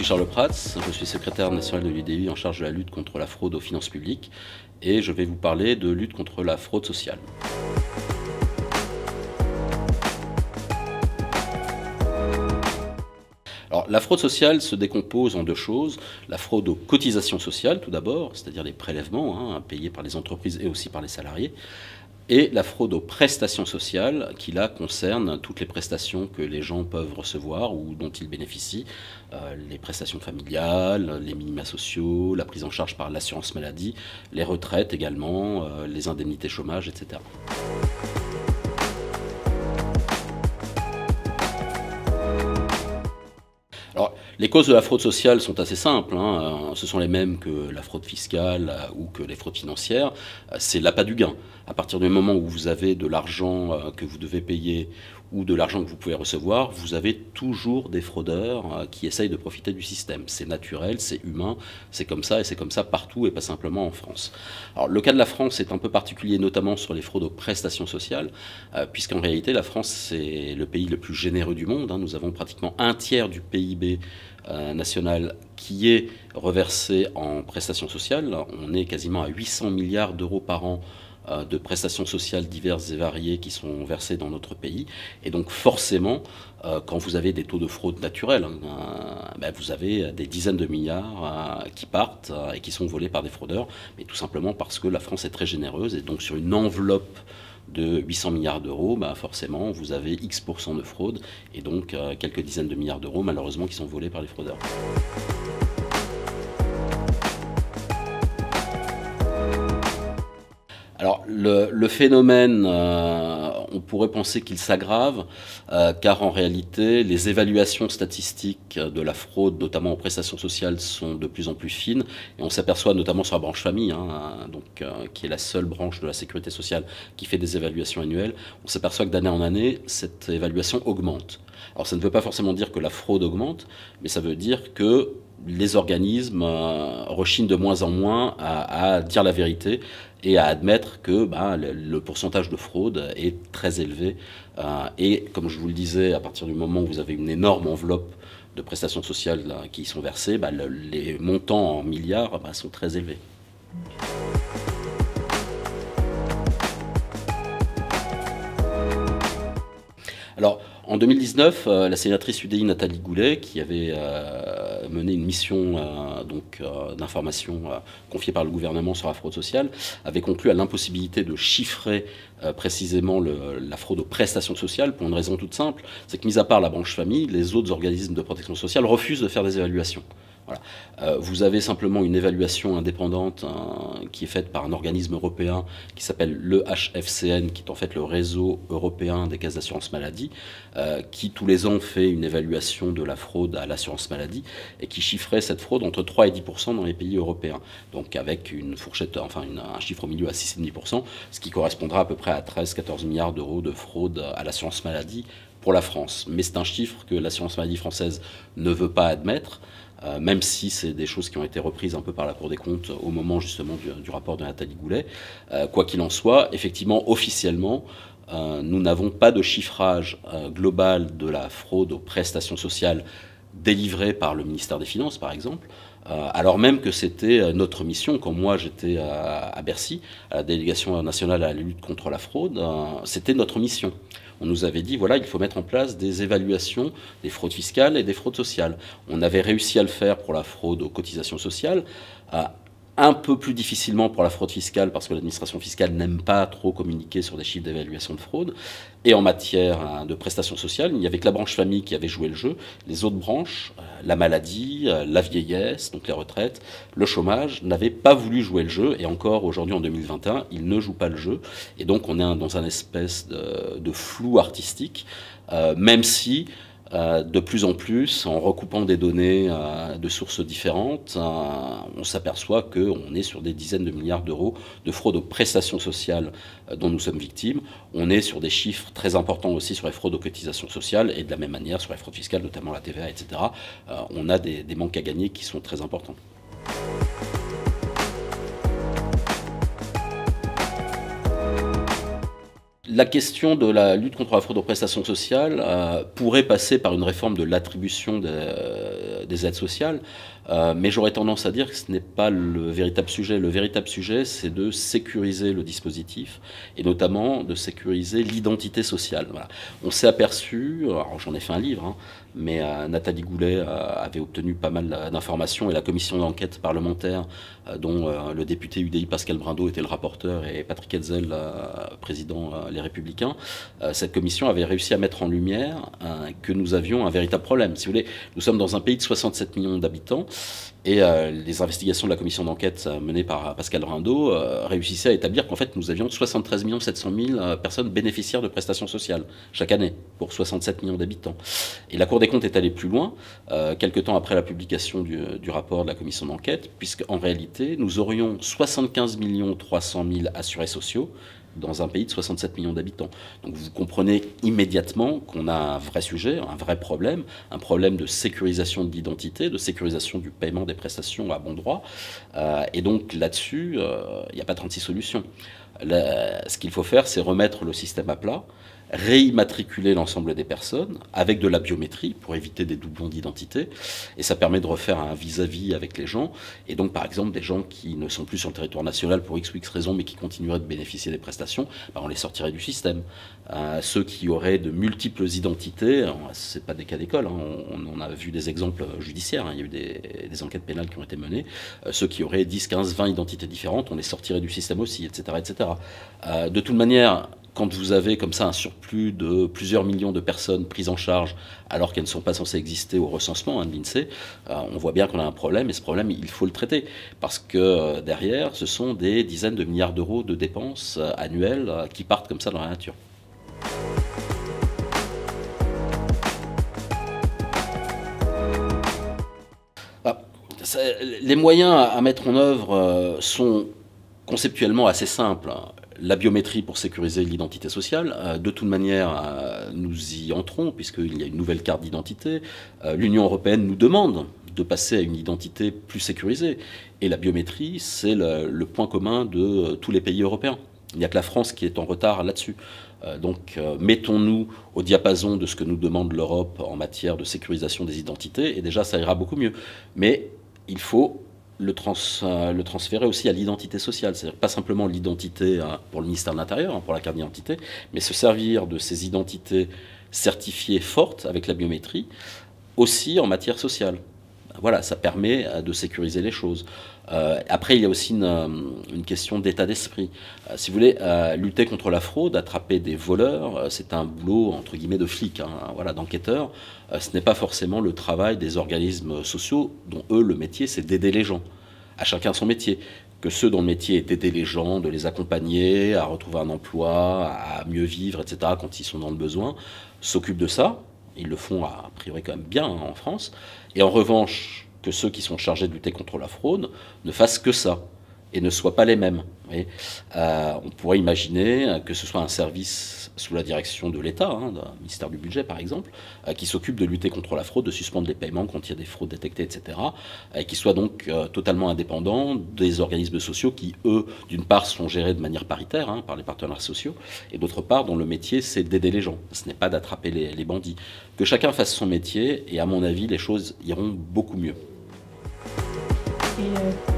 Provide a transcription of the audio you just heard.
Jean-Charles Prats, je suis secrétaire national de l'UDI en charge de la lutte contre la fraude aux finances publiques et je vais vous parler de lutte contre la fraude sociale. Alors, la fraude sociale se décompose en deux choses. La fraude aux cotisations sociales, tout d'abord, c'est-à-dire les prélèvements payés par les entreprises et aussi par les salariés, et la fraude aux prestations sociales, qui là concerne toutes les prestations que les gens peuvent recevoir ou dont ils bénéficient, les prestations familiales, les minima sociaux, la prise en charge par l'assurance maladie, les retraites également, les indemnités chômage, etc. Alors, les causes de la fraude sociale sont assez simples, ce sont les mêmes que la fraude fiscale ou que les fraudes financières, c'est l'appât du gain. À partir du moment où vous avez de l'argent que vous devez payer ou de l'argent que vous pouvez recevoir, vous avez toujours des fraudeurs qui essayent de profiter du système. C'est naturel, c'est humain, c'est comme ça et c'est comme ça partout et pas simplement en France. Alors, le cas de la France est un peu particulier, notamment sur les fraudes aux prestations sociales, puisqu'en réalité la France c'est le pays le plus généreux du monde. Nous avons pratiquement un tiers du PIB national qui est reversé en prestations sociales. On est quasiment à 800 milliards d'euros par an de prestations sociales diverses et variées qui sont versées dans notre pays. Et donc forcément, quand vous avez des taux de fraude naturels, vous avez des dizaines de milliards qui partent et qui sont volés par des fraudeurs, mais tout simplement parce que la France est très généreuse et donc sur une enveloppe de 800 milliards d'euros, forcément vous avez X% de fraude et donc quelques dizaines de milliards d'euros malheureusement qui sont volés par les fraudeurs. Alors le phénomène, on pourrait penser qu'il s'aggrave, car en réalité les évaluations statistiques de la fraude, notamment aux prestations sociales, sont de plus en plus fines, et on s'aperçoit notamment sur la branche famille, qui est la seule branche de la sécurité sociale qui fait des évaluations annuelles, on s'aperçoit que d'année en année, cette évaluation augmente. Alors ça ne veut pas forcément dire que la fraude augmente, mais ça veut dire que les organismes rechignent de moins en moins à dire la vérité et à admettre que le pourcentage de fraude est très élevé. Et comme je vous le disais, à partir du moment où vous avez une énorme enveloppe de prestations sociales qui sont versées, les montants en milliards sont très élevés. Alors, en 2019, la sénatrice UDI Nathalie Goulet, qui avait mené une mission d'information confiée par le gouvernement sur la fraude sociale, avait conclu à l'impossibilité de chiffrer précisément la fraude aux prestations sociales pour une raison toute simple, c'est que mis à part la branche famille, les autres organismes de protection sociale refusent de faire des évaluations. Voilà. Vous avez simplement une évaluation indépendante qui est faite par un organisme européen qui s'appelle le HFCN, qui est en fait le réseau européen des caisses d'assurance maladie, qui tous les ans fait une évaluation de la fraude à l'assurance maladie et qui chiffrait cette fraude entre 3 et 10% dans les pays européens. Donc avec une fourchette, un chiffre au milieu à 6,5%, ce qui correspondra à peu près à 13-14 milliards d'euros de fraude à l'assurance maladie pour la France. Mais c'est un chiffre que l'assurance maladie française ne veut pas admettre. Même si c'est des choses qui ont été reprises un peu par la Cour des comptes au moment justement du rapport de Nathalie Goulet. Quoi qu'il en soit, effectivement, officiellement, nous n'avons pas de chiffrage global de la fraude aux prestations sociales délivrées par le ministère des Finances, par exemple, alors même que c'était notre mission. Quand moi j'étais à Bercy, à la délégation nationale à la lutte contre la fraude, c'était notre mission. On nous avait dit, voilà, il faut mettre en place des évaluations des fraudes fiscales et des fraudes sociales. On avait réussi à le faire pour la fraude aux cotisations sociales, un peu plus difficilement pour la fraude fiscale parce que l'administration fiscale n'aime pas trop communiquer sur des chiffres d'évaluation de fraude. Et en matière de prestations sociales, il n'y avait que la branche famille qui avait joué le jeu. Les autres branches, la maladie, la vieillesse, donc les retraites, le chômage, n'avaient pas voulu jouer le jeu. Et encore aujourd'hui, en 2021, ils ne jouent pas le jeu. Et donc on est dans un espèce de flou artistique, même si de plus en plus, en recoupant des données de sources différentes, on s'aperçoit qu'on est sur des dizaines de milliards d'euros de fraude aux prestations sociales dont nous sommes victimes. On est sur des chiffres très importants aussi sur les fraudes aux cotisations sociales et de la même manière sur les fraudes fiscales, notamment la TVA, etc. On a des manques à gagner qui sont très importants. La question de la lutte contre la fraude aux prestations sociales pourrait passer par une réforme de l'attribution des aides sociales, mais j'aurais tendance à dire que ce n'est pas le véritable sujet. Le véritable sujet, c'est de sécuriser le dispositif, et notamment de sécuriser l'identité sociale. Voilà. On s'est aperçu, alors j'en ai fait un livre, hein, mais Nathalie Goulet avait obtenu pas mal d'informations, et la commission d'enquête parlementaire, dont le député UDI Pascal Brindot était le rapporteur, et Patrick Hetzel, président Les Républicains, cette commission avait réussi à mettre en lumière que nous avions un véritable problème. Si vous voulez, nous sommes dans un pays de 67 millions d'habitants, et les investigations de la commission d'enquête menée par Pascal Brindot réussissaient à établir qu'en fait nous avions 73 700 000 personnes bénéficiaires de prestations sociales chaque année pour 67 millions d'habitants. Et la Cour des comptes est allée plus loin, quelques temps après la publication du rapport de la commission d'enquête, puisqu'en réalité nous aurions 75 300 000 assurés sociaux dans un pays de 67 millions d'habitants. Donc vous comprenez immédiatement qu'on a un vrai sujet, un vrai problème, un problème de sécurisation de l'identité, de sécurisation du paiement des prestations à bon droit. Et donc là-dessus, il n'y a pas 36 solutions. Ce qu'il faut faire, c'est remettre le système à plat, réimmatriculer l'ensemble des personnes avec de la biométrie pour éviter des doublons d'identité, et ça permet de refaire un vis-à-vis avec les gens. Et donc par exemple des gens qui ne sont plus sur le territoire national pour X ou X raisons mais qui continueraient de bénéficier des prestations, on les sortirait du système. Ceux qui auraient de multiples identités, c'est pas des cas d'école, hein, on a vu des exemples judiciaires, hein, il y a eu des enquêtes pénales qui ont été menées, ceux qui auraient 10, 15, 20 identités différentes, on les sortirait du système aussi, etc. etc. De toute manière, quand vous avez comme ça un surplus de plusieurs millions de personnes prises en charge alors qu'elles ne sont pas censées exister au recensement de l'INSEE, on voit bien qu'on a un problème, et ce problème, il faut le traiter. Parce que derrière, ce sont des dizaines de milliards d'euros de dépenses annuelles qui partent comme ça dans la nature. Les moyens à mettre en œuvre sont conceptuellement assez simples. La biométrie pour sécuriser l'identité sociale. De toute manière, nous y entrons puisqu'il y a une nouvelle carte d'identité. L'Union européenne nous demande de passer à une identité plus sécurisée. Et la biométrie, c'est le point commun de tous les pays européens. Il n'y a que la France qui est en retard là-dessus. Donc mettons-nous au diapason de ce que nous demande l'Europe en matière de sécurisation des identités, et déjà ça ira beaucoup mieux. Mais il faut le transférer aussi à l'identité sociale, c'est-à-dire pas simplement l'identité pour le ministère de l'Intérieur, pour la carte d'identité, mais se servir de ces identités certifiées fortes avec la biométrie, aussi en matière sociale. Voilà, ça permet de sécuriser les choses. Après, il y a aussi une question d'état d'esprit. Si vous voulez, lutter contre la fraude, attraper des voleurs, c'est un boulot, entre guillemets, de flic, hein, voilà, d'enquêteur. Ce n'est pas forcément le travail des organismes sociaux, dont eux, le métier, c'est d'aider les gens. À chacun son métier. Que ceux dont le métier est d'aider les gens, de les accompagner, à retrouver un emploi, à mieux vivre, etc., quand ils sont dans le besoin, s'occupent de ça. Ils le font a priori quand même bien, hein, en France. Et en revanche, que ceux qui sont chargés de lutter contre la fraude ne fassent que ça et ne soient pas les mêmes. On pourrait imaginer que ce soit un service sous la direction de l'État, hein, du ministère du Budget par exemple, qui s'occupe de lutter contre la fraude, de suspendre les paiements quand il y a des fraudes détectées, etc., et qui soit donc totalement indépendant des organismes sociaux qui, eux, d'une part, sont gérés de manière paritaire, hein, par les partenaires sociaux, et d'autre part, dont le métier, c'est d'aider les gens. Ce n'est pas d'attraper les bandits. Que chacun fasse son métier, et à mon avis, les choses iront beaucoup mieux. Et